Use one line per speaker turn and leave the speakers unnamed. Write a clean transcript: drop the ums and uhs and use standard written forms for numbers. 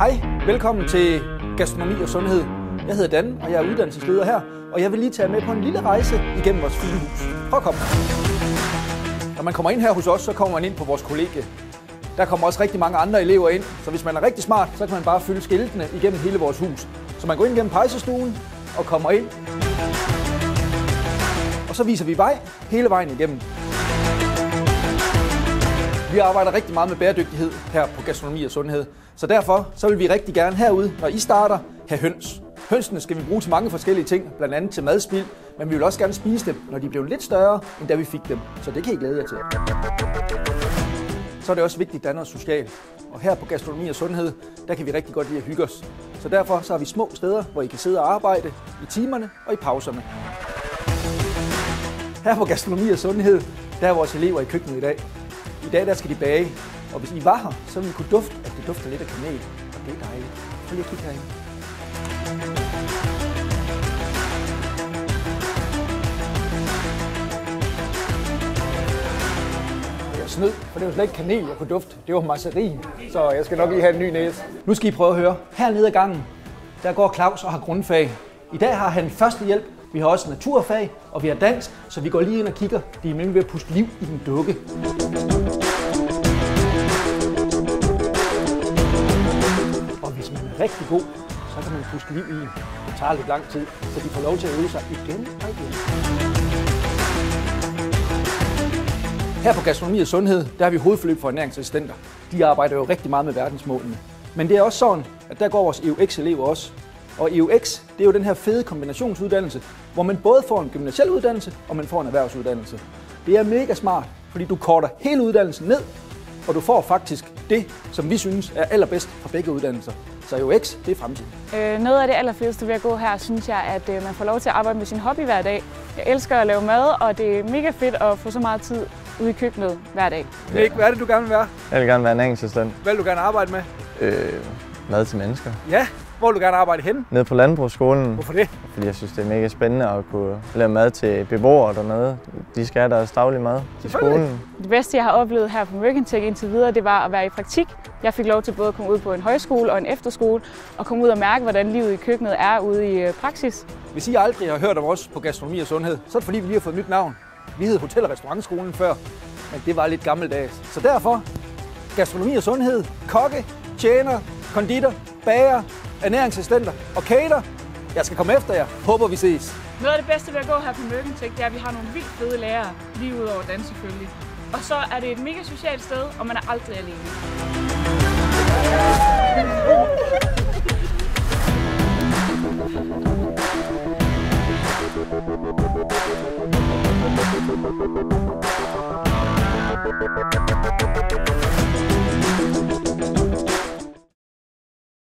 Hej, velkommen til Gastronomi og Sundhed. Jeg hedder Dan, og jeg er uddannelsesleder her, og jeg vil lige tage med på en lille rejse igennem vores fine hus. Prøv at komme. Når man kommer ind her hos os, så kommer man ind på vores kollegie. Der kommer også rigtig mange andre elever ind, så hvis man er rigtig smart, så kan man bare fylde skiltene igennem hele vores hus. Så man går ind gennem pejsestuen og kommer ind. Og så viser vi vej hele vejen igennem. Vi arbejder rigtig meget med bæredygtighed her på Gastronomi og Sundhed. Så derfor så vil vi rigtig gerne herude, når I starter, have høns. Hønsene skal vi bruge til mange forskellige ting, blandt andet til madspild, men vi vil også gerne spise dem, når de bliver lidt større, end da vi fik dem. Så det kan I glæde jer til. Så er det også vigtigt, at der er noget socialt. Og her på Gastronomi og Sundhed, der kan vi rigtig godt lide at hygge os. Så derfor så har vi små steder, hvor I kan sidde og arbejde i timerne og i pauserne. Her på Gastronomi og Sundhed, der er vores elever i køkkenet i dag. I dag der skal de bage, og hvis I var her, så ville I kunne dufte, at det dufter lidt af kanel. Og det er dejligt. Prøv lige at kigge herinde. Jeg snød, for det var slet ikke kanel, jeg kunne dufte. Det var marcerin, så jeg skal nok lige have en ny næse. Nu skal I prøve at høre. Hernede ad gangen, der går Claus og har grundfag. I dag har han førstehjælp. Vi har også naturfag, og vi har dansk, så vi går lige ind og kigger. De er nemlig ved at puste liv i en dukke. Og hvis man er rigtig god, så kan man puste liv i en. Det tager lidt lang tid, så de får lov til at øve sig igen og igen. Her på Gastronomi og Sundhed, der har vi hovedforløb for ernæringsassistenter. De arbejder jo rigtig meget med verdensmålene. Men det er også sådan, at der går vores EUX-elever også. Og EUX, det er jo den her fede kombinationsuddannelse, hvor man både får en gymnasial uddannelse, og man får en erhvervsuddannelse. Det er mega smart, fordi du korter hele uddannelsen ned, og du får faktisk det, som vi synes er allerbedst fra begge uddannelser. Så EUX, det er fremtiden.
Noget af det allerfedeste ved at gå her, synes jeg, at man får lov til at arbejde med sin hobby hver dag. Jeg elsker at lave mad, og det er mega fedt at få så meget tid ude i køkkenet hver dag.
Nick, hvad er det, du gerne vil være?
Jeg vil gerne være ernæringsassistent.
Hvad vil du gerne arbejde med?
Mad til mennesker.
Ja, hvor vil du gerne arbejde henne?
Nede på landbrugsskolen.
Hvorfor det?
Fordi jeg synes, det er mega spændende at kunne lave mad til beboere dernede. De skal have deres daglige mad i skolen.
Det bedste, jeg har oplevet her på Mercantech indtil videre, det var at være i praktik. Jeg fik lov til både at komme ud på en højskole og en efterskole, og komme ud og mærke, hvordan livet i køkkenet er ude i praksis.
Hvis I aldrig har hørt om os på Gastronomi og Sundhed, så er det fordi, vi lige har fået et nyt navn. Vi hed Hotel- og Restaurantskolen før, men det var lidt gammeldags. Så derfor, Gastronomi og Sundhed, kokke, tjener, konditor, bager, ernæringsassistenter og cater. Jeg skal komme efter jer. Håber vi ses.
Noget af det bedste ved at gå her på Mercantech, det er, at vi har nogle vildt fede lærere, lige ud over dans selvfølgelig. Og så er det et mega socialt sted, og man er aldrig alene.